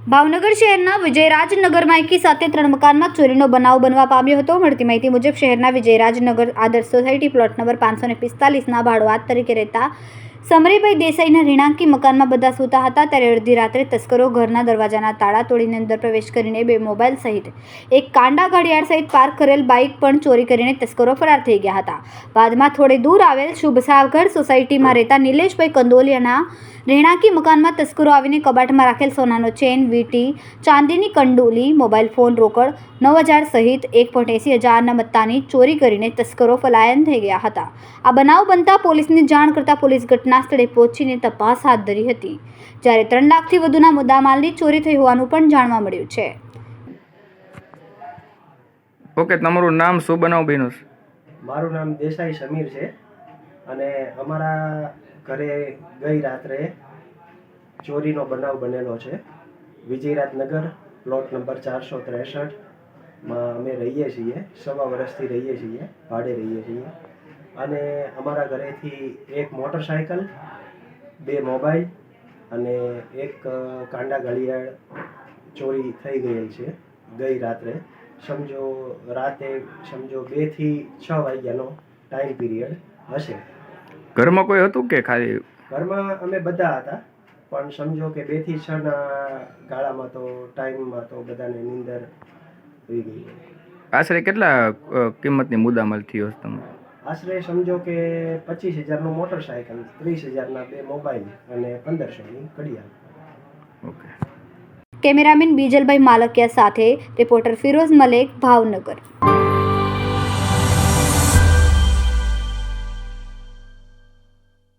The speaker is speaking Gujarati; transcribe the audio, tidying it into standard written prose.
ભાવનગર શહેરના વિજયરાજનગરમાં એકી સાથે 3 મકાનમાં ચોરીનો બનાવ બનવા પામ્યો હતો. મળતી માહિતી મુજબ શહેરના વિજયરાજનગર આદર્શ સોસાયટી પ્લોટ નંબર 545ના ભાડુઆત તરીકે રહેતા સમરીભાઈ દેસાઈના રહેણાંકી મકાનમાં બધા સૂતા હતા. ત્યારે અડધી રાત્રે તસ્કરો ઘરના દરવાજાના તાળા તોડીને અંદર પ્રવેશ કરીને 2 મોબાઈલ સહિત એક કાંડા ઘડિયાળ સહિત પાર્ક કરેલ બાઇક પણ ચોરી કરીને તસ્કરો ફરાર થઈ ગયા હતા. બાદમાં થોડે દૂર આવેલ શુભસાગર સોસાયટીમાં રહેતા નિલેશભાઈ કંદોલિયાના રહેણાંકી મકાનમાં તસ્કરો આવીને કબાટમાં રાખેલ સોનાનો ચેન, વીંટી, ચાંદીની કંડોલી, મોબાઈલ ફોન, રોકડ 9,000 સહિત 1,80,000ના મત્તાની ચોરી કરીને તસ્કરો પલાયન થઈ ગયા હતા. આ બનાવ બનતા પોલીસને જાણ કરતા પોલીસ ઘટના સ્થળે પહોંચીને તપાસ હાથ ધરી હતી. જ્યારે 3 લાખથી વધુના મુદ્દામાલની ચોરી થઈ હોવાનું પણ જાણવા મળ્યું છે. ઓકે, તમારું નામ શું બનાવ બન્યો છે? મારું નામ દેસાઈ સમીર છે અને અમારા ઘરે ગઈ રાત્રે ચોરીનો બનાવ બનેલો છે. વિજયરાજનગર પ્લોટ નંબર 463માં અમે રહીએ છીએ. 1.25 વર્ષથી રહીએ છીએ, ભાડે રહીએ છીએ. અને અમારા ઘરેથી એક મોટરસાઇકલ, 2 મોબાઈલ અને એક કાંડા ઘડિયાળ ચોરી થઈ ગયેલ છે ગઈ રાત્રે. રાતે 2 થી 6 વાગ્યાનો ટાઈમ પીરિયડ હશે. ઘરમાં કોઈ હતું કે ખાલી? ઘરમાં અમે બધા હતા, પણ સમજો કે 2 થી 6ના ગાળામાં તો ટાઈમમાં તો બધાને નીંદર આવી ગઈ. આશરે કેટલા કિંમતની મુદ્દામાલ થયો છે તમે? આશરે સમજો કે 25,000નું મોટરસાઇકલ, 30,000ના 2 મોબાઈલ અને 1,500ની ઘડિયાળ. કેમેરામેન બીજલભાઈ માલકિયા સાથે રિપોર્ટર ફિરોઝ મલેક, ભાવનગર.